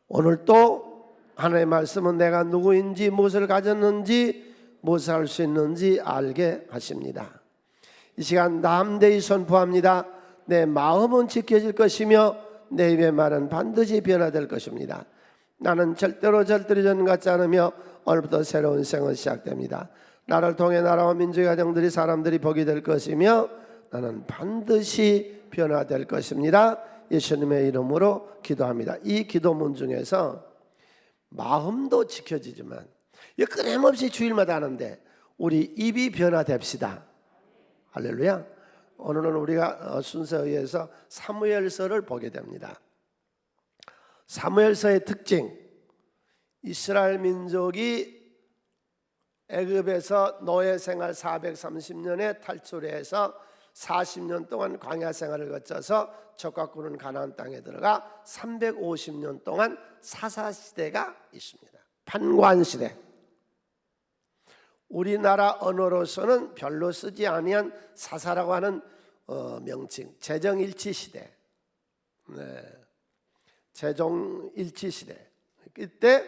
오늘 또 하나님의 말씀은 내가 누구인지, 무엇을 가졌는지, 무엇을 할 수 있는지 알게 하십니다. 이 시간 담대히 선포합니다. 내 마음은 지켜질 것이며 내 입의 말은 반드시 변화될 것입니다. 나는 절대로 전같지 않으며 오늘부터 새로운 생은 시작됩니다. 나를 통해 나라와 민족의 가정들이 사람들이 복이 될 것이며 나는 반드시 변화될 것입니다. 예수님의 이름으로 기도합니다. 이 기도문 중에서 마음도 지켜지지만 끊임없이 주일마다 하는데 우리 입이 변화됩시다. 할렐루야. 오늘은 우리가 순서에 의해서 사무엘서를 보게 됩니다. 사무엘서의 특징, 이스라엘 민족이 애굽에서 노예 생활 430년에 탈출해서 40년 동안 광야 생활을 거쳐서 적과 꾸는 가나안 땅에 들어가 350년 동안 사사시대가 있습니다. 판관시대. 우리나라 언어로서는 별로 쓰지 아니한 사사라고 하는 명칭, 재정일치시대. 재정일치시대. 이때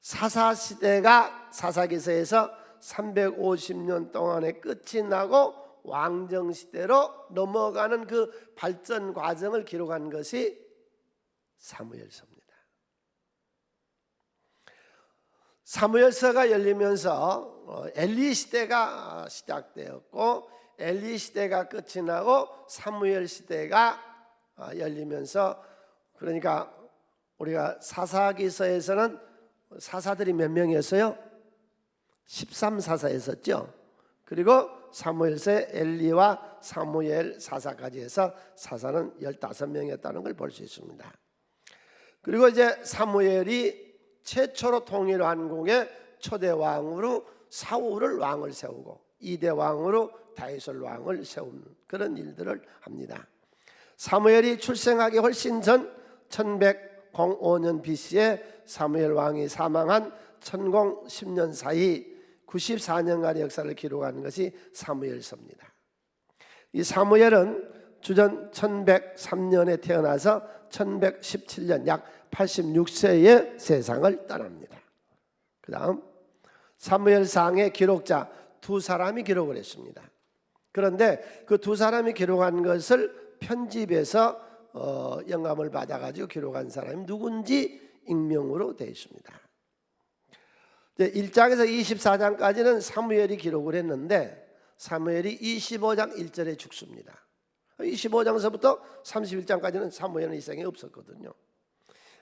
사사시대가 사사기서에서 350년 동안의 끝이 나고 왕정시대로 넘어가는 그 발전 과정을 기록한 것이 사무엘서입니다. 사무엘서가 열리면서 엘리 시대가 시작되었고 엘리 시대가 끝이 나고 사무엘 시대가 열리면서, 그러니까 우리가 사사기서에서는 사사들이 몇 명이었어요? 13사사였었죠. 그리고 사무엘서에 엘리와 사무엘 사사까지 해서 사사는 15명이었다는 걸 볼 수 있습니다. 그리고 이제 사무엘이 최초로 통일 왕국의 초대 왕으로 사울을 왕을 세우고 2대 왕으로 다윗을 왕을 세우는 그런 일들을 합니다. 사무엘이 출생하기 훨씬 전 1105년 BC에 사무엘 왕이 사망한 1010년 사이 94년간의 역사를 기록하는 것이 사무엘서입니다. 이 사무엘은 주전 1103년에 태어나서 1117년 약 86세에 세상을 떠납니다. 그 다음 사무엘상의 기록자 두 사람이 기록을 했습니다. 그런데 그 두 사람이 기록한 것을 편집해서 영감을 받아가지고 기록한 사람이 누군지 익명으로 되어 있습니다. 1장에서 24장까지는 사무엘이 기록을 했는데 사무엘이 25장 1절에 죽습니다. 25장서부터 31장까지는 사무엘은 이 생에 없었거든요.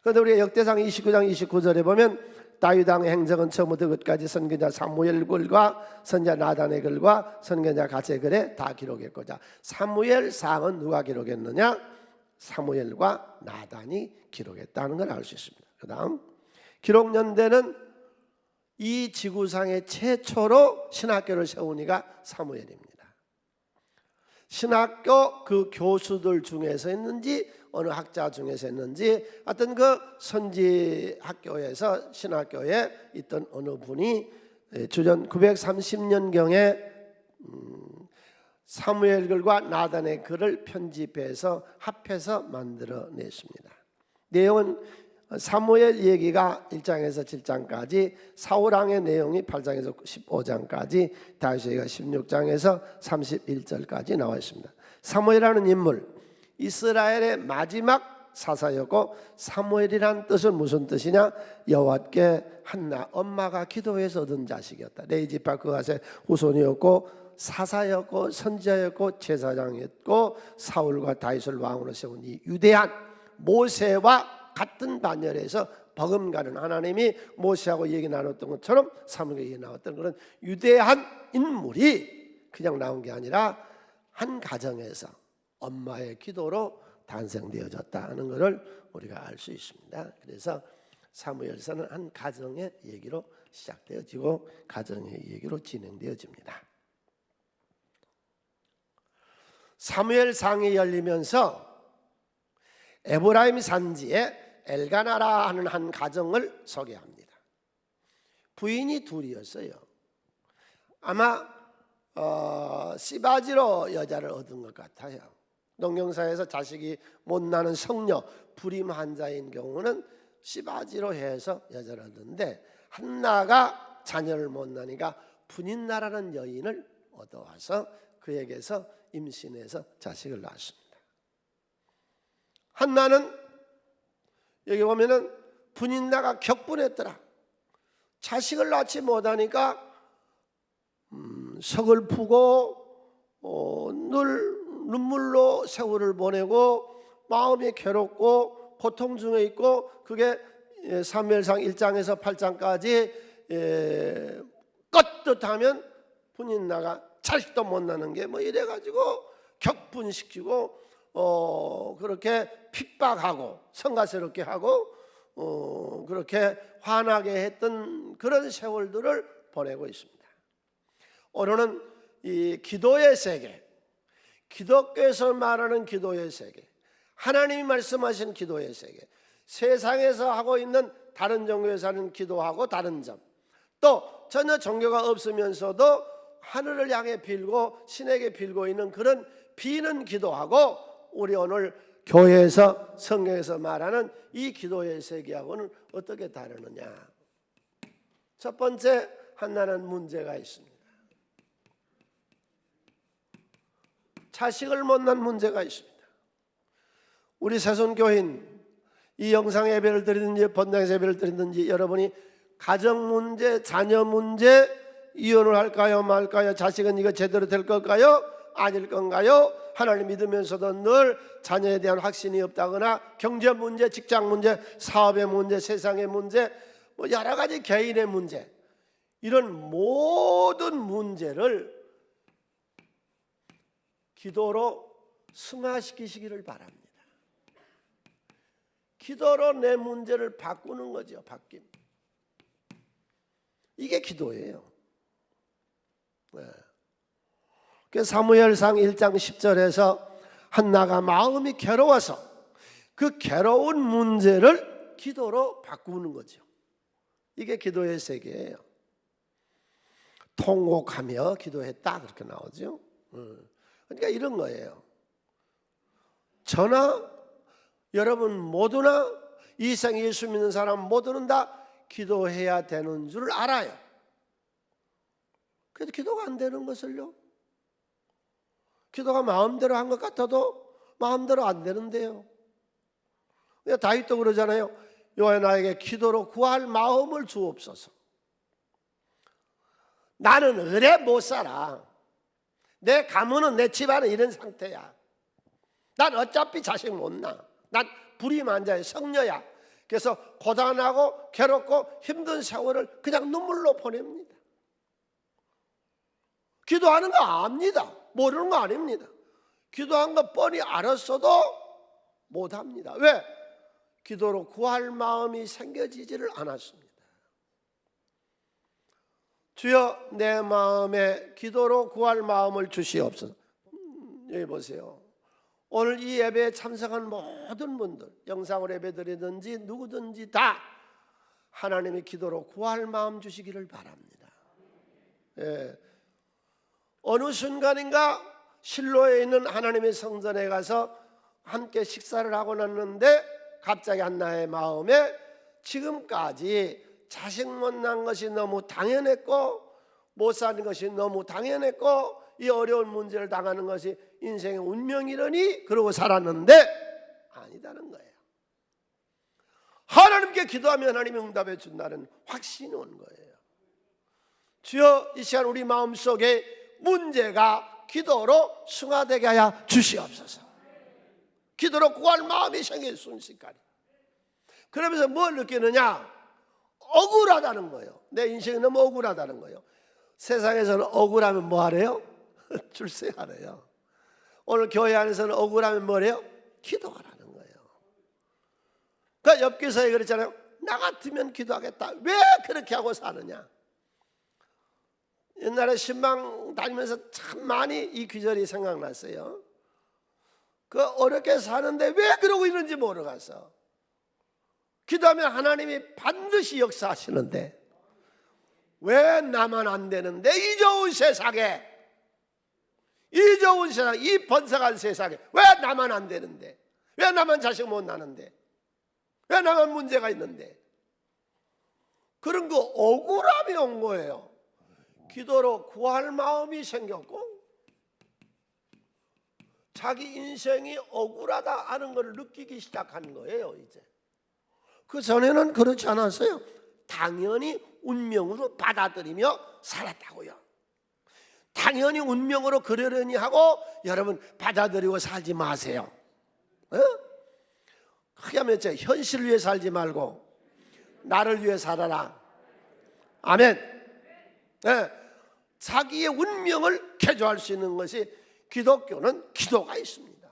그런데 우리가 역대상 29장 29절에 보면 다윗 왕의 행적은 처음부터 끝까지 선지자 사무엘 글과 선지자 나단의 글과 선지자 갓의 글에 다 기록했고자, 사무엘상은 누가 기록했느냐? 사무엘과 나단이 기록했다는 걸 알 수 있습니다. 그 다음 기록 연대는 이 지구상의 최초로 신학교를 세운 이가 사무엘입니다. 신학교 그 교수들 중에서 했는지 어느 학자 중에서 했는지 하여튼 그 선지 학교에서 신학교에 있던 어느 분이 주전 930년경에 사무엘 글과 나단의 글을 편집해서 합해서 만들어냈습니다. 내용은 사무엘 얘기가 1장에서 7장까지, 사울왕의 내용이 8장에서 15장까지, 다윗 얘기가 16장에서 31절까지 나와 있습니다. 사무엘이라는 인물, 이스라엘의 마지막 사사였고, 사무엘이라는 뜻은 무슨 뜻이냐? 여호와께 한나, 엄마가 기도해서 얻은 자식이었다. 레이지파 그앗의 후손이었고 사사였고 선지자였고 제사장이었고 사울과 다윗을 왕으로 세운 이 위대한 모세와 같은 반열에서 버금가는 하나님이 모세하고 얘기 나눴던 것처럼 사무엘에게 얘기 나왔던 그런 위대한 인물이 그냥 나온 게 아니라 한 가정에서 엄마의 기도로 탄생되어졌다는 것을 우리가 알 수 있습니다. 그래서 사무엘서는 한 가정의 얘기로 시작되어지고 가정의 얘기로 진행되어집니다. 사무엘상이 열리면서 에브라임 산지에 엘가나라 하는 한 가정을 소개합니다. 부인이 둘이었어요. 아마 시바지로 여자를 얻은 것 같아요. 농경사에서 자식이 못 낳는 성녀 불임 환자인 경우는 씨바지로 해서 여자를 얻는데, 한나가 자녀를 못 낳으니까 분인나라는 여인을 얻어와서 그에게서 임신해서 자식을 낳았습니다. 한나는 여기 보면은 분인나가 격분했더라. 자식을 낳지 못하니까 서글프고 늘 눈물로 세월을 보내고 마음이 괴롭고 고통 중에 있고, 그게 사무엘상 1장에서 8장까지 껐듯하면 분인나가 자식도 못 낳는 게 뭐 이래가지고 격분시키고 그렇게 핍박하고 성가스럽게 하고 그렇게 화나게 했던 그런 세월들을 보내고 있습니다. 오늘은 이 기도의 세계, 기독교에서 말하는 기도의 세계, 하나님이 말씀하신 기도의 세계, 세상에서 하고 있는 다른 종교에서 하는 기도하고 다른 점, 또 전혀 종교가 없으면서도 하늘을 향해 빌고 신에게 빌고 있는 그런 비는 기도하고, 우리 오늘 교회에서 성경에서 말하는 이 기도의 세계하고는 어떻게 다르느냐. 첫 번째, 한나는 문제가 있습니다. 자식을 못 낳은 문제가 있습니다. 우리 새손교인 이 영상 예배를 드리든지 본당 예배를 드리든지 여러분이 가정 문제, 자녀 문제, 이혼을 할까요 말까요, 자식은 이거 제대로 될 걸까요 아닐 건가요, 하나님 믿으면서도 늘 자녀에 대한 확신이 없다거나 경제 문제, 직장 문제, 사업의 문제, 세상의 문제, 뭐 여러 가지 개인의 문제, 이런 모든 문제를 기도로 승화시키시기를 바랍니다. 기도로 내 문제를 바꾸는 거죠. 바뀜. 이게 기도예요. 네. 사무엘상 1장 10절에서 한나가 마음이 괴로워서 그 괴로운 문제를 기도로 바꾸는 거죠. 이게 기도의 세계예요. 통곡하며 기도했다, 그렇게 나오죠. 그러니까 이런 거예요. 저나 여러분 모두나 이 생 예수 믿는 사람 모두는 다 기도해야 되는 줄 알아요. 그래도 기도가 안 되는 것을요, 기도가 마음대로 한 것 같아도 마음대로 안 되는데요. 다윗도 그러잖아요. 여호와 나에게 기도로 구할 마음을 주옵소서. 나는 의뢰 못 살아. 내 가문은, 내 집안은 이런 상태야. 난 어차피 자식 못 낳아. 난 불임환자의 성녀야. 그래서 고단하고 괴롭고 힘든 세월을 그냥 눈물로 보냅니다. 기도하는 거 압니다. 모르는 거 아닙니다. 기도한 거 뻔히 알았어도 못합니다. 왜? 기도로 구할 마음이 생겨지지를 않았습니다. 주여 내 마음에 기도로 구할 마음을 주시옵소서. 여기 보세요. 오늘 이 예배에 참석한 모든 분들, 영상으로 예배드리든지 누구든지 다 하나님의 기도로 구할 마음 주시기를 바랍니다. 예. 어느 순간인가 실로에 있는 하나님의 성전에 가서 함께 식사를 하고 났는데 갑자기 한나의 마음에 지금까지 자식 못 낳은 것이 너무 당연했고, 못 사는 것이 너무 당연했고, 이 어려운 문제를 당하는 것이 인생의 운명이라니 그러고 살았는데 아니다는 거예요. 하나님께 기도하면 하나님이 응답해 준다는 확신이 온 거예요. 주여 이 시간 우리 마음속에 문제가 기도로 승화되게 하여 주시옵소서. 기도로 구할 마음이 생길 순식간에. 그러면서 뭘 느끼느냐? 억울하다는 거예요. 내 인생이 너무 억울하다는 거예요. 세상에서는 억울하면 뭐 하래요? 출세하래요. 오늘 교회 안에서는 억울하면 뭐래요? 기도하라는 거예요. 그 엽기서에 그랬잖아요. 나 같으면 기도하겠다. 왜 그렇게 하고 사느냐? 옛날에 신방 다니면서 참 많이 이 귀절이 생각났어요. 그 어렵게 사는데 왜 그러고 있는지 모르겠어. 기도하면 하나님이 반드시 역사하시는데 왜 나만 안 되는데, 이 좋은 세상에, 이 어려운 세상, 이 번성한 세상에 왜 나만 안 되는데, 왜 나만 자식 못 낳는데, 왜 나만 문제가 있는데, 그런 거 억울함이 온 거예요. 기도로 구할 마음이 생겼고 자기 인생이 억울하다 하는 걸 느끼기 시작한 거예요. 이제 그 전에는 그렇지 않았어요. 당연히 운명으로 받아들이며 살았다고요. 당연히 운명으로 그러려니 하고 여러분 받아들이고 살지 마세요. 하면 현실을 위해 살지 말고 나를 위해 살아라. 아멘. 자기의 운명을 개조할 수 있는 것이 기독교는 기도가 있습니다.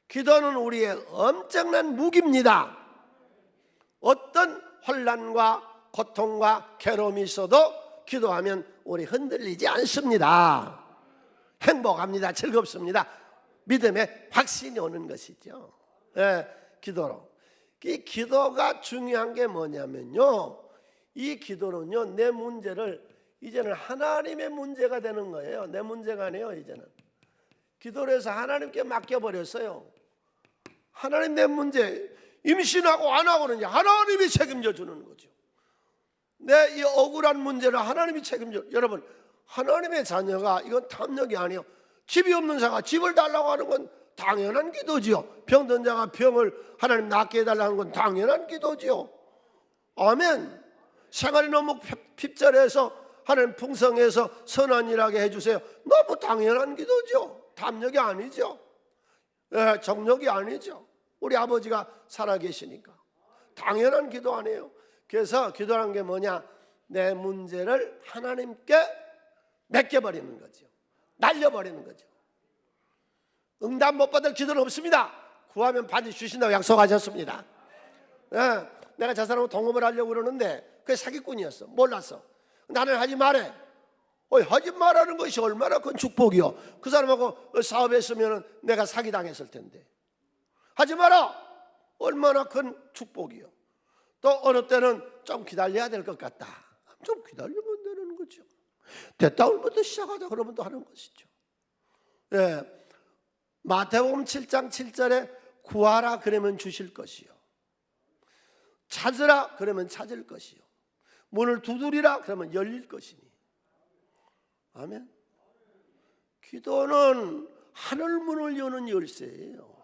기도는 우리의 엄청난 무기입니다. 어떤 혼란과 고통과 괴로움이 있어도 기도하면 우리 흔들리지 않습니다. 행복합니다. 즐겁습니다. 믿음의 확신이 오는 것이죠. 기도로. 이 기도가 중요한 게 뭐냐면요, 이 기도는요, 내 문제를 이제는 하나님의 문제가 되는 거예요. 내 문제가 아니에요. 이제는 기도를 해서 하나님께 맡겨버렸어요. 하나님, 내 문제 임신하고 안 하고는 이제 하나님이 책임져 주는 거죠. 내 이 억울한 문제를 하나님이 책임져. 여러분, 하나님의 자녀가 이건 탐욕이 아니에요. 집이 없는 자가 집을 달라고 하는 건 당연한 기도지요. 병든 자가 병을 하나님 낫게 해달라는 건 당연한 기도지요. 아멘. 생활이 너무 핍절해서 하나님 풍성해서 선한 일하게 해주세요. 너무 당연한 기도죠. 탐욕이 아니죠. 정욕이 아니죠. 우리 아버지가 살아계시니까 당연한 기도 아니에요. 그래서 기도라는 게 뭐냐, 내 문제를 하나님께 맡겨버리는 거죠. 날려버리는 거죠. 응답 못 받을 기도는 없습니다. 구하면 반드시 주신다고 약속하셨습니다. 내가 저 사람하고 동업을 하려고 그러는데 그게 사기꾼이었어. 몰랐어. 나는 하지 말해. 하지 말라는 것이 얼마나 큰 축복이요. 그 사람하고 사업했으면 내가 사기당했을 텐데. 하지 마라. 얼마나 큰 축복이요. 또 어느 때는 좀 기다려야 될 것 같다. 좀 기다리면 되는 거죠. 됐다 오늘부터 시작하자 그러면 또 하는 것이죠. 마태복음 7장 7절에 구하라 그러면 주실 것이요, 찾으라 그러면 찾을 것이요, 문을 두드리라 그러면 열릴 것이니. 아멘. 기도는 하늘문을 여는 열쇠예요.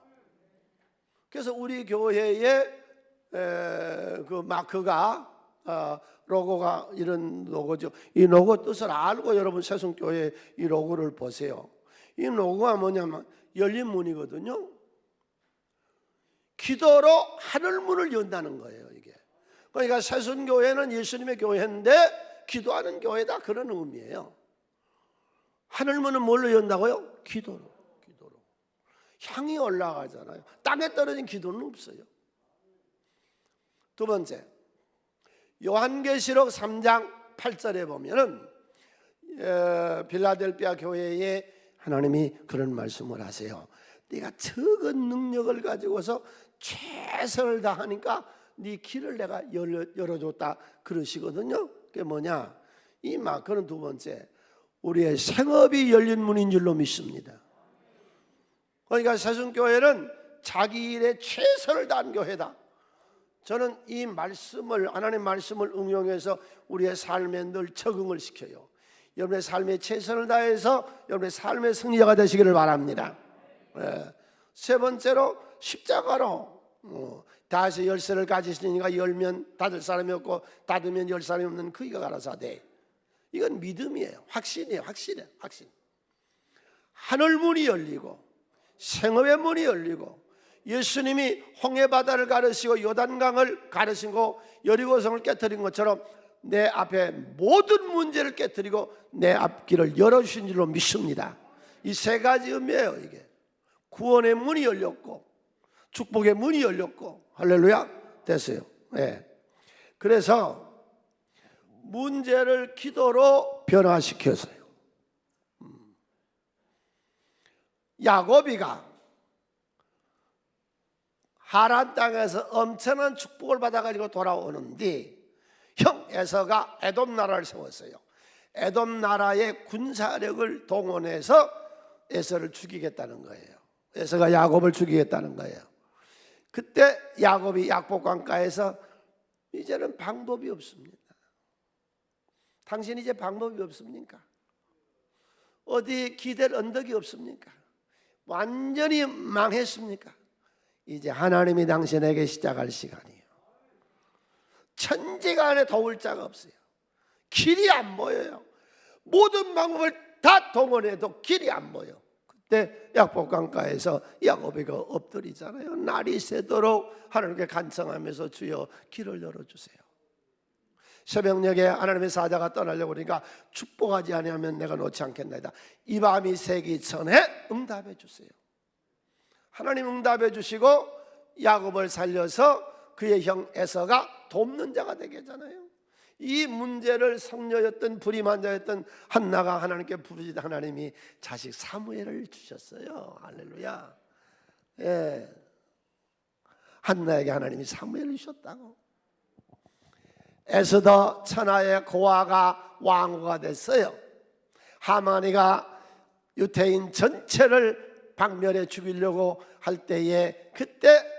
그래서 우리 교회에 그 마크가 로고가 이런 로고죠. 이 로고 뜻을 알고 여러분 새송교회 이 로고를 보세요. 이 로고가 뭐냐면 열린 문이거든요. 기도로 하늘문을 연다는 거예요. 이게 그러니까 새송교회는 예수님의 교회인데 기도하는 교회다, 그런 의미예요. 하늘문은 뭘로 연다고요? 기도로. 향이 올라가잖아요. 땅에 떨어진 기도는 없어요. 두 번째, 요한계시록 3장 8절에 보면은 빌라델피아 교회에 하나님이 그런 말씀을 하세요. 네가 적은 능력을 가지고서 최선을 다하니까 네 길을 내가 열어줬다 그러시거든요. 그게 뭐냐, 이 마크는 두 번째, 우리의 생업이 열린 문인 줄로 믿습니다. 그러니까 새순교회는 자기 일에 최선을 다한 교회다. 저는 이 말씀을, 하나님의 말씀을 응용해서 우리의 삶에 늘 적응을 시켜요. 여러분의 삶에 최선을 다해서 여러분의 삶의 승리자가 되시기를 바랍니다. 세 번째로 십자가로 다시 열쇠를 가지시니까 열면 닫을 사람이 없고 닫으면 열 사람이 없는 그이가 가라사대. 이건 믿음이에요. 확신이에요. 확신. 하늘문이 열리고 생업의 문이 열리고 예수님이 홍해바다를 가르시고 요단강을 가르시고 여리고성을 깨뜨린 것처럼 내 앞에 모든 문제를 깨뜨리고 내 앞길을 열어주신 줄로 믿습니다. 이 세 가지 의미예요. 이게 구원의 문이 열렸고 축복의 문이 열렸고, 할렐루야, 됐어요. 그래서 문제를 기도로 변화시켰어요. 야고비가 하란 땅에서 엄청난 축복을 받아가지고 돌아오는데 형 에서가 에돔 나라를 세웠어요. 에돔 나라의 군사력을 동원해서 에서를 죽이겠다는 거예요. 에서가 야곱을 죽이겠다는 거예요. 그때 야곱이 약복강가에서 이제는 방법이 없습니다. 당신 이제 방법이 없습니까? 어디 기댈 언덕이 없습니까? 완전히 망했습니까? 이제 하나님이 당신에게 시작할 시간이에요. 천지간에 도울 자가 없어요. 길이 안 보여요. 모든 방법을 다 동원해도 길이 안 보여. 그때 약복강가에서 야곱이 엎드리잖아요. 날이 새도록 하나님께 간청하면서 주여 길을 열어주세요. 새벽녘에 하나님의 사자가 떠나려고 그러니까 축복하지 아니하면 내가 놓지 않겠나이다. 이 밤이 새기 전에 응답해 주세요. 하나님 응답해 주시고 야곱을 살려서 그의 형 에서가 돕는 자가 되게 하잖아요. 이 문제를 성녀였던 불임한 자였던 한나가 하나님께 부르짖다 하나님이 자식 사무엘을 주셨어요. 할렐루야. 예. 한나에게 하나님이 사무엘을 주셨다고. 에스더 천하의 고아가 왕후가 됐어요. 하만이가 유태인 전체를 박멸해 죽이려고 할 때에 그때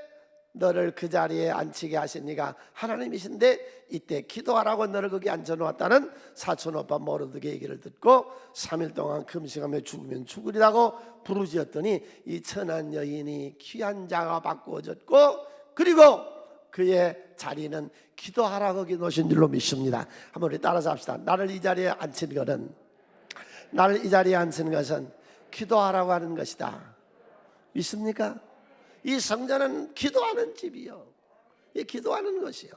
너를 그 자리에 앉히게 하신 이가 하나님이신데 이때 기도하라고 너를 거기 앉혀놓았다는 사촌 오빠 모르드게 얘기를 듣고 3일 동안 금식하며 죽으면 죽으리라고 부르짖었더니 이 천한 여인이 귀한 자가 바꾸어졌고 그리고 그의 자리는 기도하라 거기 놓으신 줄로 믿습니다. 한번 우리 따라서 합시다. 나를 이 자리에 앉힌 것은 기도하라고 하는 것이다. 믿습니까? 이 성전은 기도하는 집이요. 이 기도하는 것이요.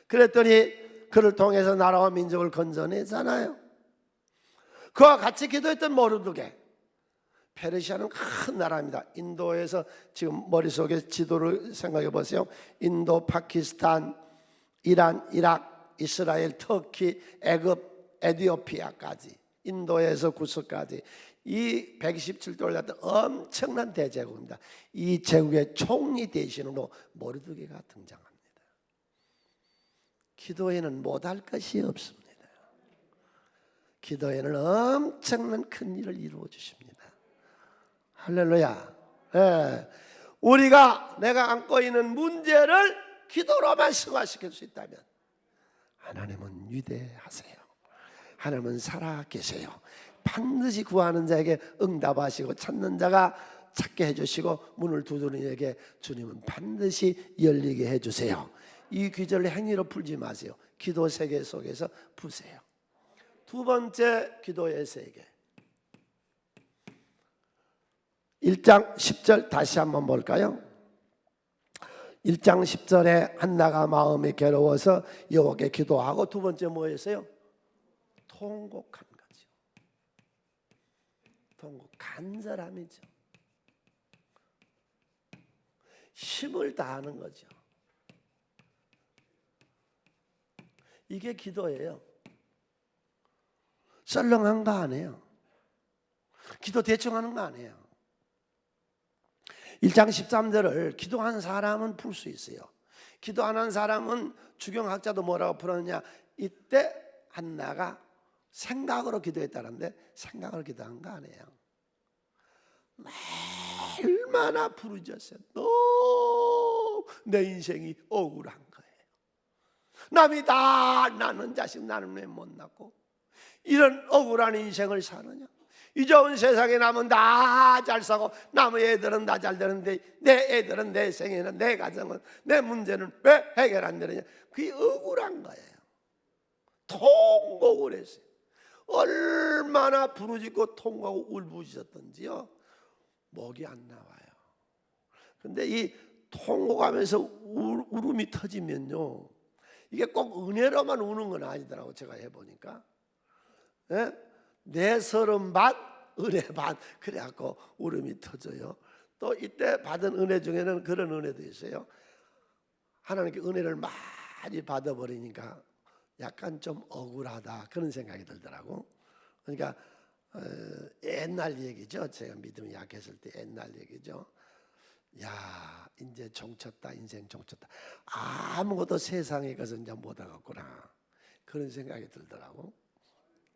그랬더니 그를 통해서 나라와 민족을 건져내잖아요. 그와 같이 기도했던 모르드게. 페르시아는 큰 나라입니다. 인도에서 지금 머릿속에 지도를 생각해 보세요. 인도, 파키스탄, 이란, 이락, 이스라엘, 터키, 애굽, 에티오피아까지 인도에서 구석까지 이 127도를 갖던 엄청난 대제국입니다. 이 제국의 총리 대신으로 모르드게가 등장합니다. 기도에는 못할 것이 없습니다. 기도에는 엄청난 큰 일을 이루어 주십니다. 할렐루야. 예. 우리가 내가 안고 있는 문제를 기도로만 승화시킬 수 있다면 하나님은 위대하세요. 하나님은 살아계세요. 반드시 구하는 자에게 응답하시고 찾는 자가 찾게 해주시고 문을 두드리는 이에게 주님은 반드시 열리게 해주세요. 이 귀절을 행위로 풀지 마세요. 기도 세계 속에서 푸세요. 두 번째 기도의 세계 1장 10절 다시 한번 볼까요? 1장 10절에 한나가 마음이 괴로워서 여호와께 기도하고 두 번째 뭐였어요? 통곡한 거죠. 통곡, 간절함이죠. 힘을 다하는 거죠. 이게 기도예요. 썰렁한 거 아니에요. 기도 대충 하는 거 아니에요. 1장 13절을 기도한 사람은 풀 수 있어요. 기도 안 한 사람은 주경학자도 뭐라고 풀었느냐, 이때 한나가 생각으로 기도했다는데 생각을 기도한 거 아니에요. 얼마나 부르짖었어요. 너무 내 인생이 억울한 거예요. 남이 다 낳는 자식 나는 왜 못 낳고 이런 억울한 인생을 사느냐. 이 좋은 세상에 남은 다 잘 사고 남의 애들은 다 잘 되는데 내 애들은, 내 생애는, 내 가정은, 내 문제는 왜 해결 안 되느냐. 그게 억울한 거예요. 통곡을 했어요. 얼마나 부르짖고 통곡하고 울부짖었던지요 목이 안 나와요. 근데 이 통곡하면서 울음이 터지면요 이게 꼭 은혜로만 우는 건 아니더라고. 제가 해보니까 내 서름 반 은혜 반 그래갖고 울음이 터져요. 또 이때 받은 은혜 중에는 그런 은혜도 있어요. 하나님께 은혜를 많이 받아버리니까 약간 좀 억울하다 그런 생각이 들더라고. 그러니까 옛날 얘기죠. 제가 믿음이 약했을 때 옛날 얘기죠. 야 이제 종쳤다, 인생 종쳤다. 아무것도 세상에 가서 이제 못하겠구나 그런 생각이 들더라고.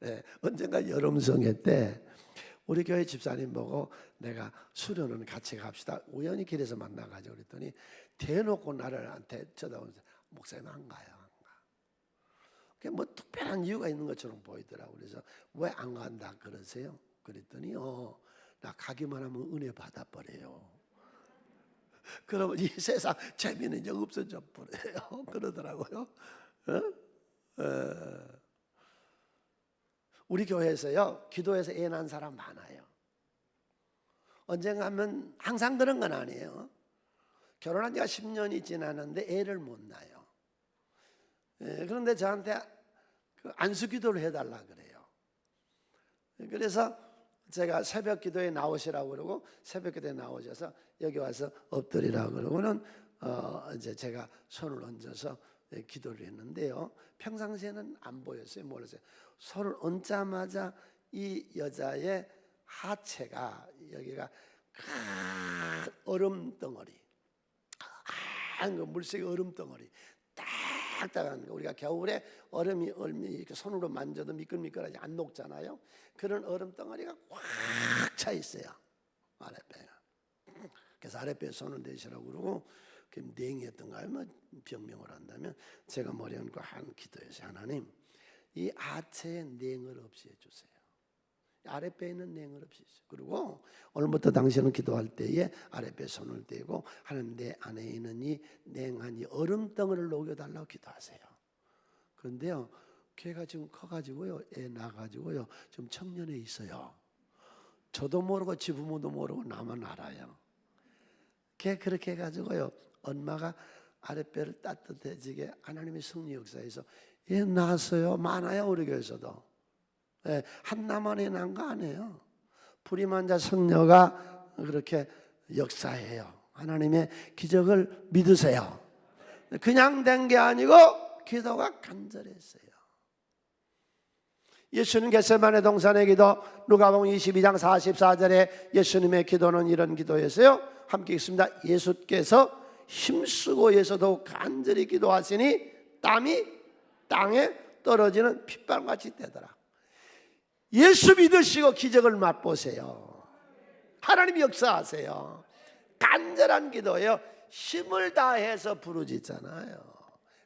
네, 언젠가 여름성회 때 우리 교회 집사님 보고 내가 수련은 같이 갑시다. 우연히 길에서 만나가지고 그랬더니 대놓고 나를한테 쳐다보면서 목사님 안 가요. 안 가. 그게 뭐 특별한 이유가 있는 것처럼 보이더라고. 그래서 왜 안 간다 그러세요? 그랬더니 나 가기만 하면 은혜 받아버려요. 그러면 이 세상 재미는 이제 없어져 버려요. 그러더라고요. 우리 교회에서요, 기도해서 애 낳은 사람 많아요. 언젠가 하면 항상 그런 건 아니에요. 결혼한 지가 10년이 지났는데 애를 못 낳아요. 그런데 저한테 안수 기도를 해달라 그래요. 그래서 제가 새벽 기도에 나오시라고 그러고 새벽 기도에 나오셔서 여기 와서 엎드리라고 그러고는 이제 제가 손을 얹어서 기도를 했는데요. 평상시에는 안 보였어요. 몰랐어요. 손을 얹자마자 이 여자의 하체가 여기가 큰 얼음 덩어리, 물색의 얼음 덩어리, 딱딱한 거. 우리가 겨울에 얼음이 이렇게 손으로 만져도 미끌미끌하지 안 녹잖아요. 그런 얼음 덩어리가 꽉 차 있어요. 아랫배가. 그래서 아랫배에 손을 대시라고 그러고 냉이었던가요? 뭐 병명을 한다면 제가 머리 얹고 한 기도에서 하나님 이 하체에 냉을 없이 해주세요. 아랫배에 있는 냉을 없이 해주세요. 그리고 오늘부터 당신은 기도할 때에 아랫배에 손을 대고 하나님 내 안에 있는 이 냉한 이 얼음덩어리를 녹여달라고 기도하세요. 그런데요 걔가 지금 커가지고요 애 낳아가지고요 지금 청년에 있어요. 저도 모르고 지 부모도 모르고 나만 알아요. 걔 그렇게 해가지고요 엄마가 아랫배를 따뜻해지게 하나님의 승리 역사에서 애 낳았어요. 많아요 우리 교회에서도. 한나만에 난 거 아니에요. 불임환자 성녀가 그렇게 역사해요. 하나님의 기적을 믿으세요. 그냥 된 게 아니고 기도가 간절했어요. 예수님 겟세마네 동산의 기도 누가복음 22장 44절에 예수님의 기도는 이런 기도였어요. 함께 읽습니다. 예수께서 힘쓰고 예서도 간절히 기도하시니 땀이 땅에 떨어지는 핏방울같이 되더라. 예수 믿으시고 기적을 맛보세요. 하나님이 역사하세요. 간절한 기도예요. 힘을 다해서 부르짖잖아요.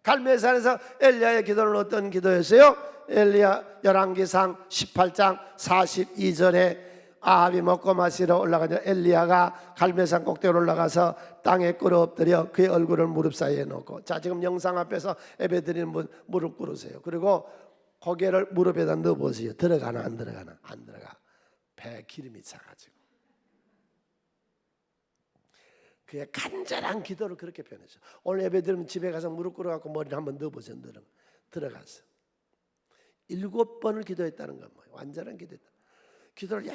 갈멜산에서 엘리야의 기도는 어떤 기도였어요? 엘리야 열왕기상 18장 42절에 아합이 먹고 마시러 올라가자 엘리야가 갈멜산 꼭대기로 올라가서 땅에 꿇어 엎드려 그의 얼굴을 무릎 사이에 놓고 자 지금 영상 앞에서 예배드리는 분 무릎 꿇으세요. 그리고 고개를 무릎에다 넣어보세요. 들어가나 안 들어가나? 안 들어가. 배에 기름이 차가지고. 그의 간절한 기도를 그렇게 표현했어요. 오늘 예배 드리면 집에 가서 무릎 꿇어갖고 머리를 한번 넣어보세요. 들어가서 7번을 기도했다는 건 뭐예요? 완전한 기도했다. 기도를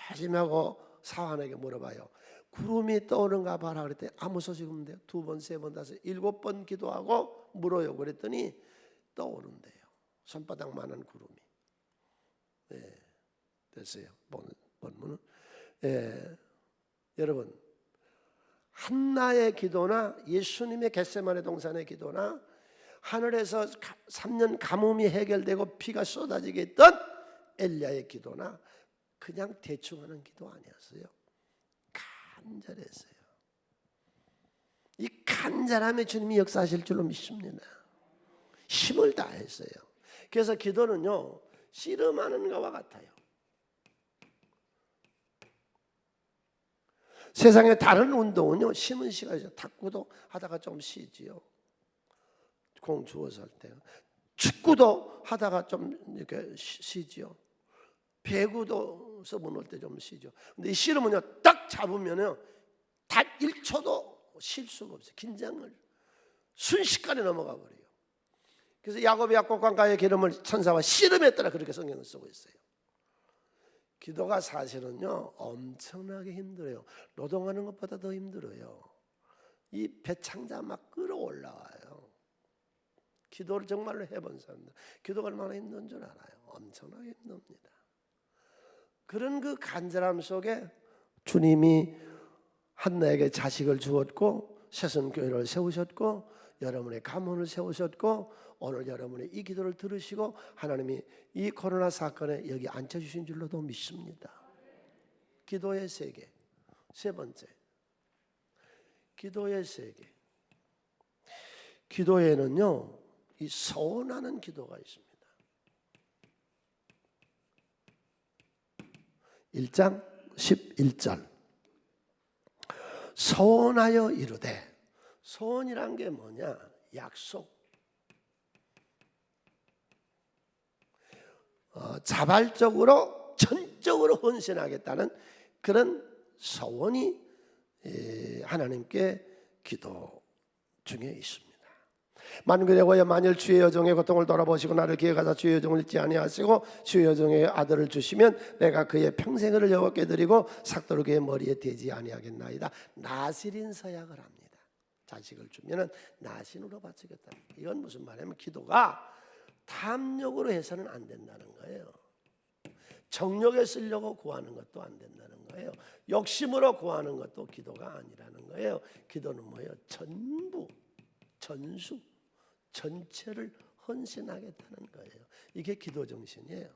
열심히 하고 사환에게 물어봐요. 구름이 떠오른가 봐라 그랬더니 아무 소식 없는데요. 2번, 3번, 5, 7번 기도하고 물어요. 그랬더니 떠오른대요. 손바닥만한 구름이. 됐어요. 본문은. 여러분 한나의 기도나 예수님의 겟세마네 동산의 기도나 하늘에서 3년 가뭄이 해결되고 비가 쏟아지게 했던 엘리야의 기도나 그냥 대충 하는 기도 아니었어요. 간절했어요. 이 간절함에 주님이 역사하실 줄로 믿습니다. 힘을 다했어요. 그래서 기도는요 씨름하는 것과 같아요. 세상의 다른 운동은요 쉬는 시간이죠. 탁구도 하다가 좀 쉬지요. 공 주워서 할 때. 축구도 하다가 좀 이렇게 쉬지요. 배구도 서브 놓을 때 좀 쉬죠. 근데 이 씨름은요 딱 잡으면요 단 1초도 쉴 수가 없어요. 긴장을 순식간에 넘어가 버려요. 그래서 야곱이 약곡강가의 기름을 천사와 씨름했더라 그렇게 성경을 쓰고 있어요. 기도가 사실은요 엄청나게 힘들어요. 노동하는 것보다 더 힘들어요. 이 배창자 막 끌어올라와요. 기도를 정말로 해본 사람들 기도가 얼마나 힘든 줄 알아요. 엄청나게 힘듭니다. 그런 그 간절함 속에 주님이 한나에게 자식을 주었고 새순교회를 세우셨고 여러분의 가문을 세우셨고 오늘 여러분의 이 기도를 들으시고 하나님이 이 코로나 사건에 여기 앉혀주신 줄로도 믿습니다. 기도의 세계. 세 번째, 기도의 세계. 기도에는요, 이 서원하는 기도가 있습니다. 1장 11절. 서원하여 이르되. 서원이란 게 뭐냐? 약속. 자발적으로 전적으로 헌신하겠다는 그런 서원이 하나님께 기도 중에 있습니다. 만군의 여호와여, 만일 주의 여종의 고통을 돌아보시고 나를 기억하사 주의 여종을 잊지 아니하시고 주의 여종의 아들을 주시면 내가 그의 평생을 여호와께 드리고 삭도를 그의 머리에 대지 아니하겠나이다. 나실인 서약을 합니다. 자식을 주면은 나신으로 바치겠다. 이건 무슨 말이냐면 기도가 탐욕으로 해서는 안 된다는 거예요. 정욕에 쓰려고 구하는 것도 안 된다는 거예요. 욕심으로 구하는 것도 기도가 아니라는 거예요. 기도는 뭐예요? 전부, 전수, 전체를 헌신하겠다는 거예요. 이게 기도 정신이에요.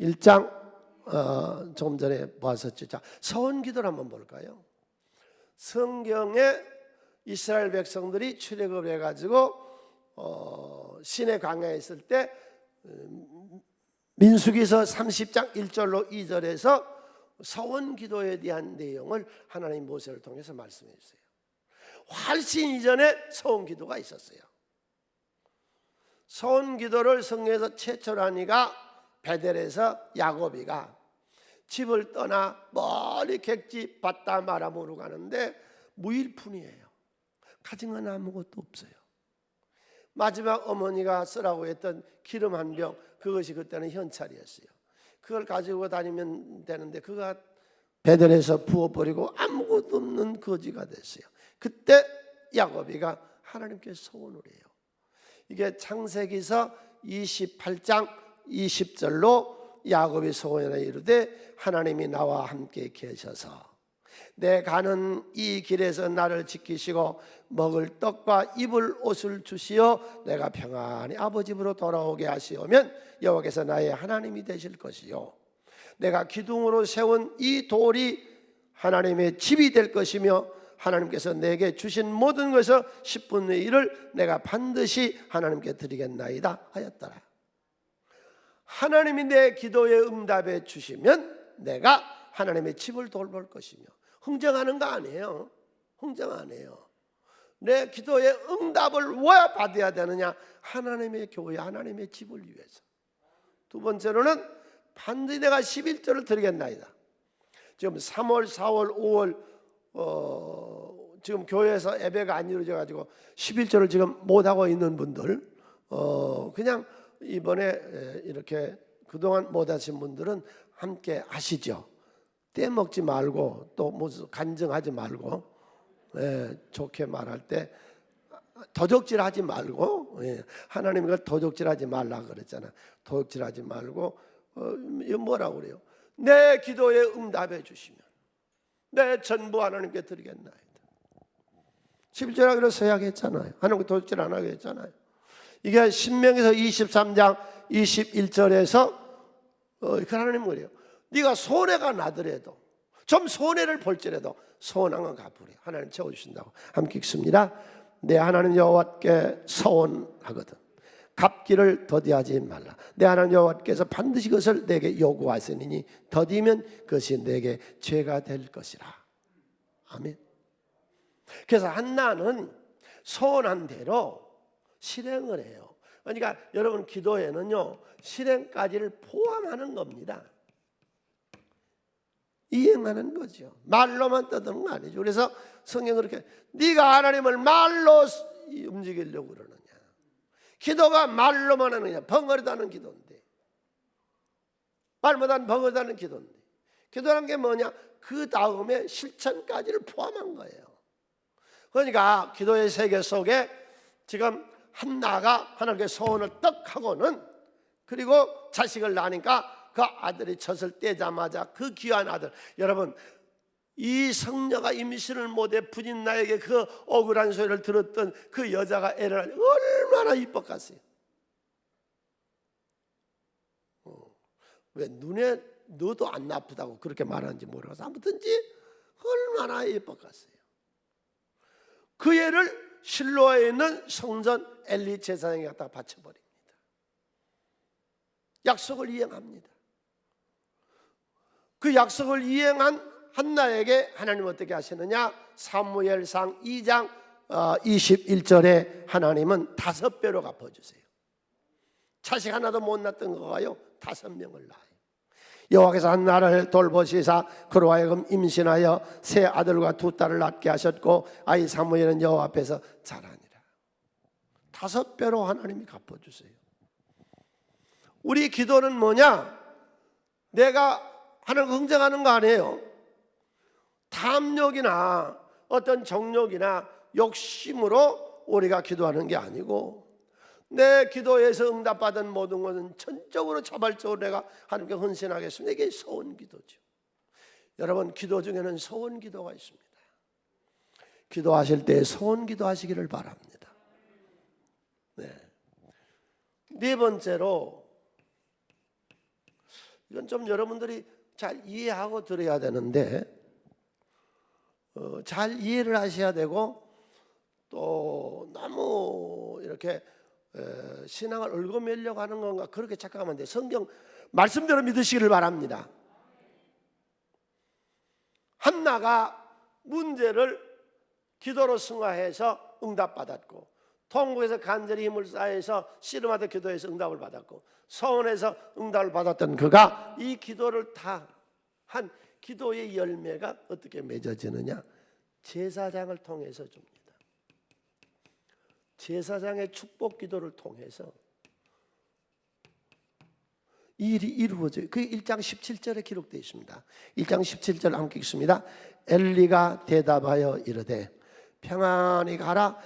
1장 조금 전에 봤었죠. 자, 서원 기도를 한번 볼까요? 성경에 이스라엘 백성들이 출애굽을 해가지고 시내 광야에 있을 때 민수기서 30장 1절로 2절에서 서원 기도에 대한 내용을 하나님 모세를 통해서 말씀해 주세요. 훨씬 이전에 서원 기도가 있었어요. 서원 기도를 성경에서 최초로 하니까 베델에서 야곱이가 집을 떠나 멀리 객지 바담 아람으로 가는데 무일푼이에요. 가진 건 아무것도 없어요. 마지막 어머니가 쓰라고 했던 기름 한 병, 그것이 그때는 현찰이었어요. 그걸 가지고 다니면 되는데 그가 베델에서 부어버리고 아무것도 없는 거지가 됐어요. 그때 야곱이가 하나님께 소원을 해요. 이게 창세기서 28장 20절로 야곱이 소원하여 이르되 하나님이 나와 함께 계셔서 내 가는 이 길에서 나를 지키시고 먹을 떡과 입을 옷을 주시어 내가 평안히 아버지 집으로 돌아오게 하시오면 여호와께서 나의 하나님이 되실 것이요 내가 기둥으로 세운 이 돌이 하나님의 집이 될 것이며 하나님께서 내게 주신 모든 것의 10분의 1을 내가 반드시 하나님께 드리겠나이다 하였더라. 하나님이 내 기도에 응답해 주시면 내가 하나님의 집을 돌볼 것이며. 흥정하는 거 아니에요. 흥정 안 해요. 내 기도의 응답을 왜 받아야 되느냐? 하나님의 교회, 하나님의 집을 위해서. 두 번째로는 반드시 내가 11조를 드리겠나이다. 지금 3월, 4월, 5월 지금 교회에서 예배가 안 이루어져 가지고 11조를 지금 못하고 있는 분들 그냥 이번에 이렇게 그동안 못하신 분들은 함께 하시죠. 떼먹지 말고 또 무슨 간증하지 말고 좋게 말할 때 도적질하지 말고 하나님 이걸 도적질하지 말라 그랬잖아. 도적질하지 말고 이거 뭐라고 그래요? 내 기도에 응답해 주시면 내 전부 하나님께 드리겠나이다. 11조라 그래서 서약했잖아요. 하나님께 도적질 안 하게 했잖아요. 이게 신명기서 23장 21절에서 하나님 그래요. 네가 손해가 나더라도 좀 손해를 볼지라도 서원한 건 갚으래. 하나님 채워주신다고. 함께 읽습니다. 내 하나님 여호와께 서원하거든 갚기를 더디하지 말라. 내 하나님 여호와께서 반드시 그것을 내게 요구하시니 더디면 그것이 내게 죄가 될 것이라. 아멘. 그래서 한나는 서원한 대로 실행을 해요. 그러니까 여러분 기도에는요 실행까지를 포함하는 겁니다. 이행하는 거죠. 말로만 떠드는 거 아니죠. 그래서 성경은 그렇게 네가 하나님을 말로 움직이려고 그러느냐. 기도가 말로만 하느냐. 벙어리도 하는 기도인데 말 못하는 벙어리도 하는 기도인데 기도란 게 뭐냐. 그 다음에 실천까지를 포함한 거예요. 그러니까 기도의 세계 속에 지금 한나가 하나님께 소원을 떡 하고는 그리고 자식을 낳으니까 그 아들이 젖을 떼자마자 그 귀한 아들, 여러분 이 성녀가 임신을 못해 부인 나에게 그 억울한 소리를 들었던 그 여자가 애를 얼마나 이뻤겠어요. 왜 눈에 너도 안 나쁘다고 그렇게 말하는지 모르겠어. 아무튼지 얼마나 예뻤겠어요. 그 애를 실로에 있는 성전 엘리 제사장에 갖다가 바쳐버립니다. 약속을 이행합니다. 그 약속을 이행한 한나에게 하나님은 어떻게 하시느냐? 사무엘상 2장 21절에 하나님은 5배로 갚아주세요. 자식 하나도 못 낳던 거가요 5명을 낳아요. 여호와께서 한나를 돌보시사 그로 하여금 임신하여 세 아들과 2딸을 낳게 하셨고 아이 사무엘은 여호와 앞에서 자라니라. 5배로 하나님이 갚아주세요. 우리 기도는 뭐냐? 내가 하나님 흥정하는 거 아니에요. 탐욕이나 어떤 정욕이나 욕심으로 우리가 기도하는 게 아니고, 내 기도에서 응답받은 모든 것은 전적으로 자발적으로 내가 하나님께 헌신하겠습니다. 이게 소원 기도죠. 여러분, 기도 중에는 소원 기도가 있습니다. 기도하실 때 소원 기도하시기를 바랍니다. 네 번째로, 이건 좀 여러분들이 잘 이해하고 들어야 되는데, 잘 이해를 하셔야 되고, 또 너무 이렇게 신앙을 얽어매려고 하는 건가 그렇게 착각하면 안 돼요. 성경 말씀대로 믿으시기를 바랍니다. 한나가 문제를 기도로 승화해서 응답받았고, 통곡에서 간절히 힘을 쌓아서 씨름하다 기도해서 응답을 받았고, 서원에서 응답을 받았던 그가 이 기도를 다 한 기도의 열매가 어떻게 맺어지느냐? 제사장을 통해서 줍니다. 제사장의 축복 기도를 통해서 이 일이 이루어져요. 그 1장 17절에 기록되어 있습니다. 1장 17절 함께 읽습니다. 엘리가 대답하여 이르되 평안히 가라.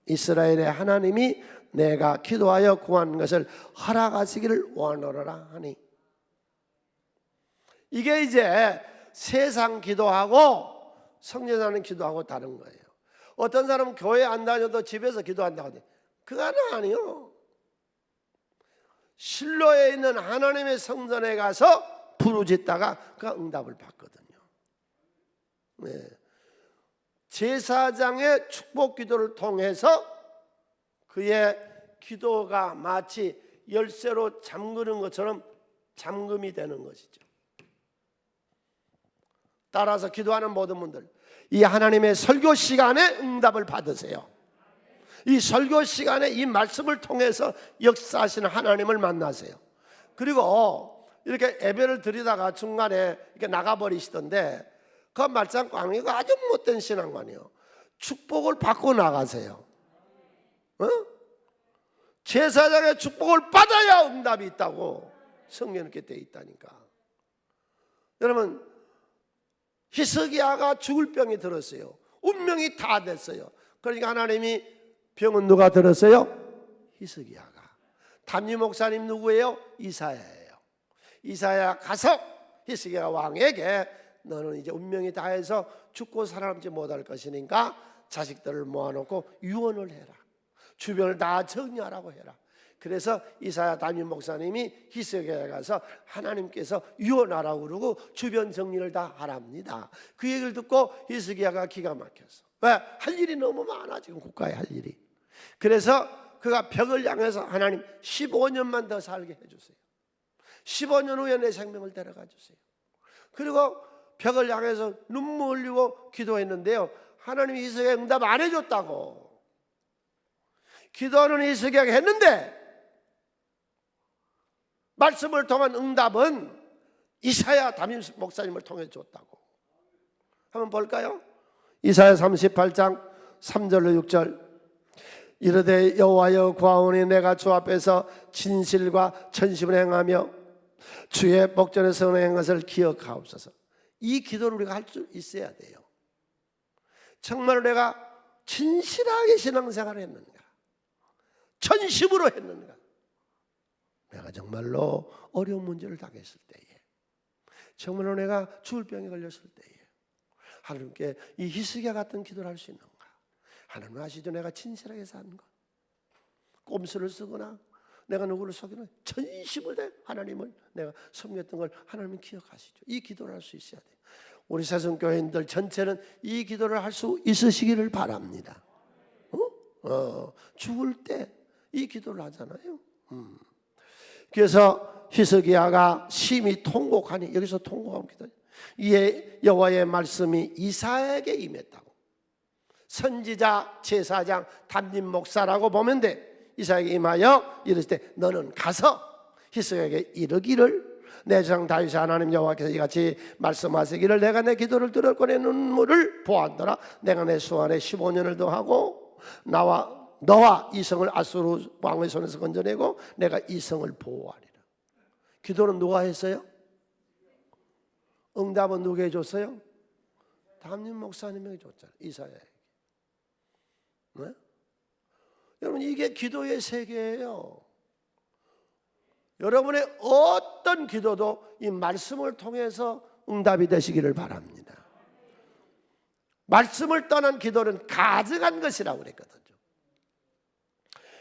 이스라엘의 하나님이 내가 기도하여 구한 것을 허락하시기를 원하노라 하니. 이게 이제 세상 기도하고 성전하는 기도하고 다른 거예요. 어떤 사람은 교회 안 다녀도 집에서 기도한다고 하는데 그건 아니요. 실로에 있는 하나님의 성전에 가서 부르짖다가 그가 응답을 받거든요. 제사장의 축복 기도를 통해서 그의 기도가 마치 열쇠로 잠그는 것처럼 잠금이 되는 것이죠. 따라서 기도하는 모든 분들, 이 하나님의 설교 시간에 응답을 받으세요. 이 설교 시간에 이 말씀을 통해서 역사하시는 하나님을 만나세요. 그리고 이렇게 예배를 드리다가 중간에 이렇게 나가버리시던데, 그 말씀 광이가 아주 못된 신앙관이에요. 축복을 받고 나가세요. 제사장의 축복을 받아야 응답이 있다고 성경에 이렇게 되어 있다니까. 여러분, 히스기야가 죽을 병이 들었어요. 운명이 다 됐어요. 그러니까 하나님이 병은 누가 들었어요? 히스기야가. 담임 목사님 누구예요? 이사야예요. 이사야 가서 히스기야 왕에게 너는 이제 운명이 다해서 죽고 살아남지 못할 것이니까 자식들을 모아놓고 유언을 해라. 주변을 다 정리하라고 해라. 그래서 이사야 담임 목사님이 히스기야에 가서 하나님께서 유언하라고 그러고 주변 정리를 다 하랍니다. 그 얘기를 듣고 히스기야가 기가 막혔어. 왜? 할 일이 너무 많아. 지금 국가에 할 일이. 그래서 그가 벽을 향해서 하나님 15년만 더 살게 해주세요. 15년 후에 내 생명을 데려가 주세요. 그리고 벽을 향해서 눈물 흘리고 기도했는데요, 하나님이 히스기야에 응답 안 해줬다고. 기도는 히스기야가 했는데 말씀을 통한 응답은 이사야 담임 목사님을 통해 줬다고. 한번 볼까요? 이사야 38장 3절로 6절. 이르되 여호와여 구하오니 내가 주 앞에서 진실과 천심을 행하며 주의 목전에서 행한 것을 기억하옵소서. 이 기도를 우리가 할 수 있어야 돼요. 정말 내가 진실하게 신앙생활을 했는가, 전심으로 했는가, 내가 정말로 어려운 문제를 당했을 때에, 정말로 내가 죽을 병에 걸렸을 때에 하나님께 이 히스기야 같은 기도를 할 수 있는가. 하나님 아시죠? 내가 진실하게 산 것, 꼼수를 쓰거나 내가 누구를 속이는 전심을 다 하나님을 내가 섬겼던 걸 하나님은 기억하시죠. 이 기도를 할 수 있어야 돼요. 우리 새송교회인들 전체는 이 기도를 할 수 있으시기를 바랍니다. 죽을 때 이 기도를 하잖아요. 그래서 히스기야가 심히 통곡하니, 여기서 통곡하면 기도, 이에 여호와의 말씀이 이사야에게 임했다고. 선지자, 제사장, 담임 목사라고 보면 돼. 이사야에게 임하여 이르시되 너는 가서 히스기야에게 이르기를 내 조상 다윗의 하나님 여호와께서 이같이 말씀하시기를 내가 내 기도를 들었고 내 눈물을 보았더라. 내가 내 수완에 15년을 더하고 너와 이 성을 아수르 왕의 손에서 건져내고 내가 이 성을 보호하리라. 기도는 누가 했어요? 응답은 누구에게 줬어요? 담임 목사님에게 줬잖아요. 이사야에게. 네? 여러분, 이게 기도의 세계예요. 여러분의 어떤 기도도 이 말씀을 통해서 응답이 되시기를 바랍니다. 말씀을 떠난 기도는 가증한 것이라고 그랬거든요.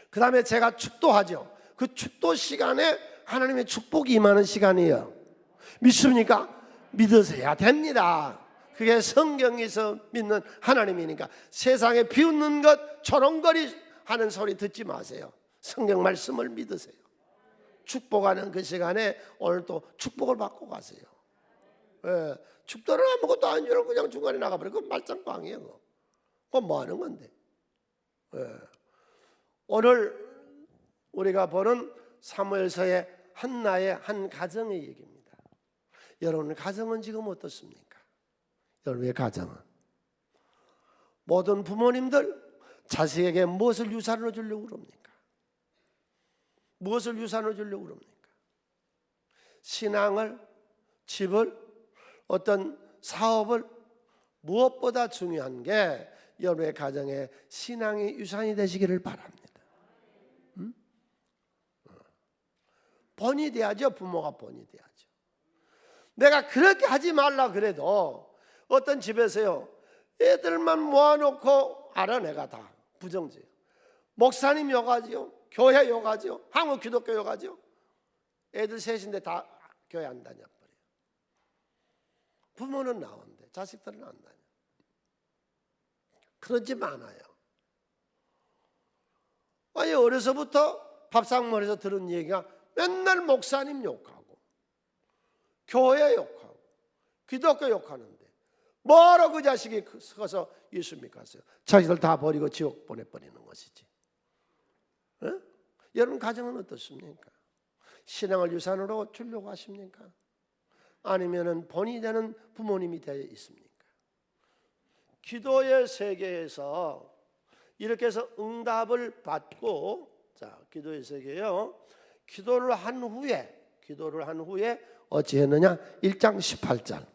그 다음에 제가 축도하죠. 그 축도 시간에 하나님의 축복이 임하는 시간이에요. 믿습니까? 믿으셔야 됩니다. 그게 성경에서 믿는 하나님이니까. 세상에 비웃는 것, 조롱거리 하는 소리 듣지 마세요. 성경 말씀을 믿으세요. 축복하는 그 시간에 오늘 또 축복을 받고 가세요. 예, 축도를 아무것도 안 주고 그냥 중간에 나가버려. 그건 말짱꽝이에요. 그건 뭐 하는 건데. 예. 오늘 우리가 보는 사무엘서의 한나의 한 가정의 얘기입니다. 여러분의 가정은 지금 어떻습니까? 여러분의 가정은, 모든 부모님들 자식에게 무엇을 유산으로 주려고 그럽니까? 무엇을 유산으로 주려고 그럽니까? 신앙을, 집을, 어떤 사업을, 무엇보다 중요한 게 여러분의 가정에 신앙이 유산이 되시기를 바랍니다. 본이 돼야죠. 부모가 본이 돼야죠. 내가 그렇게 하지 말라 그래도 어떤 집에서요, 애들만 모아놓고 알아, 내가 다 부정죄요. 목사님 욕하지요, 교회 욕하지요, 한국 기독교 욕하지요. 애들 셋인데 다 교회 안 다녀버려요. 부모는 나온대, 자식들은 안 다녀. 그러지 않아요. 아니, 어려서부터 밥상머리에서 들은 얘기가 맨날 목사님 욕하고 교회 욕하고 기독교 욕하는데 뭐로 그 자식이 커서 예수 믿고 갔어요? 자식들 다 버리고 지옥 보내버리는 것이지. 에? 여러분 가정은 어떻습니까? 신앙을 유산으로 주려고 하십니까? 아니면은 본이 되는 부모님이 되어 있습니까? 기도의 세계에서 이렇게 해서 응답을 받고, 자, 기도의 세계요, 기도를 한 후에 어찌 했느냐? 1장 18절.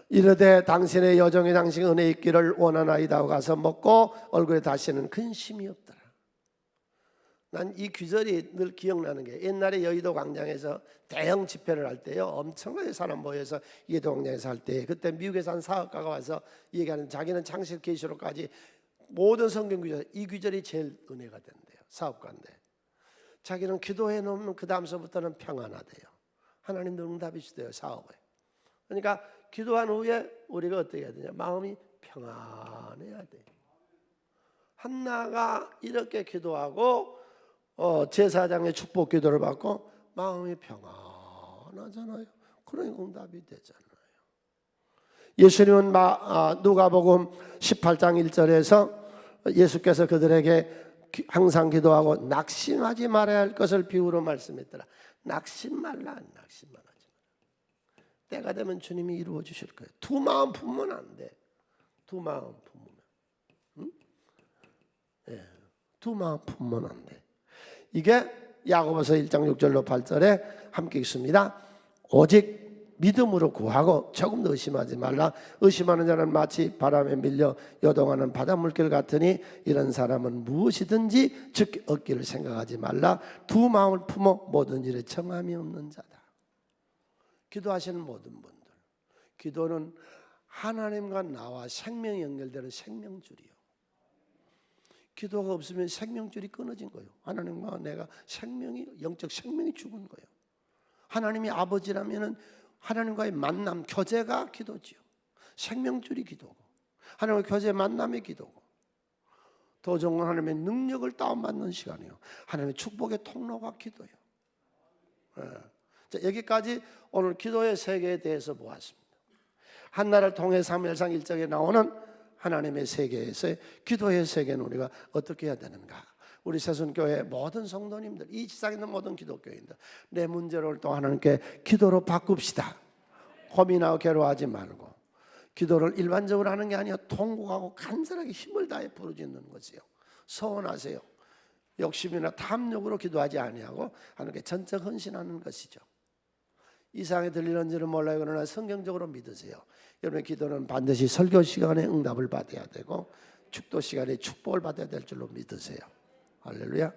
이르되 당신의 여종이 당신 은혜 있기를 원하나이다 하고 가서 먹고 얼굴에 다시는 근심이 없더라. 난 이 구절이 늘 기억나는 게, 옛날에 여의도 광장에서 대형 집회를 할 때요, 엄청나게 사람 모여서 여의도 광장에서 할 때, 그때 미국에서 한 사업가가 와서 얘기하는, 자기는 창세기 계시록까지 모든 성경 구절, 이 구절이 제일 은혜가 된대요. 사업가인데 자기는 기도해 놓으면 그 다음서부터는 평안하대요. 하나님도 응답이 주대요, 사업에. 그러니까 기도한 후에 우리가 어떻게 해야 되냐? 마음이 평안해야 돼. 한나가 이렇게 기도하고 제사장의 축복 기도를 받고 마음이 평안하잖아요. 그러니까 응답이 되잖아요. 예수님은 누가복음 18장 1절에서 예수께서 그들에게 항상 기도하고 낙심하지 말아야 할 것을 비유로 말씀했더라. 낙심 말라, 낙심만 하지 마라. 때가 되면 주님이 이루어 주실 거예요. 두 마음 품으면 안 돼. 두 마음 품으면, 응? 예, 두 마음 품으면 안 돼. 이게 야고보서 1장 6절로 8절에 함께 있습니다. 오직 믿음으로 구하고 조금 더 의심하지 말라. 의심하는 자는 마치 바람에 밀려 요동하는 바닷물결 같으니 이런 사람은 무엇이든지 얻기를 생각하지 말라. 두 마음을 품어 모든 일에 정함이 없는 자다. 기도하시는 모든 분들, 기도는 하나님과 나와 생명이 연결되는 생명줄이요. 기도가 없으면 생명줄이 끊어진 거예요. 하나님과 내가 영적 생명이 죽은 거예요. 하나님이 아버지라면은 하나님과의 만남, 교제가 기도지요. 생명줄이 기도고, 하나님과 교제 만남이 기도고, 더 좋은 건 하나님의 능력을 다운받는 시간이에요. 하나님의 축복의 통로가 기도예요. 자, 여기까지 오늘 기도의 세계에 대해서 보았습니다. 한나라를 통해 사무엘상 1장에 나오는 하나님의 세계에서의 기도의 세계는 우리가 어떻게 해야 되는가? 우리 새순교회 모든 성도님들, 이 지상에 있는 모든 기독교인들, 내 문제를 또 하나님께 기도로 바꿉시다. 고민하고 괴로워하지 말고, 기도를 일반적으로 하는 게 아니라 통곡하고 간절하게 힘을 다해 부르짖는 것이요. 서원하세요. 욕심이나 탐욕으로 기도하지 아니하고 하나님께 전적 헌신하는 것이죠. 이상이 들리는지는 몰라요. 그러나 성경적으로 믿으세요. 여러분의 기도는 반드시 설교 시간에 응답을 받아야 되고 축도 시간에 축복을 받아야 될 줄로 믿으세요. 할렐루야.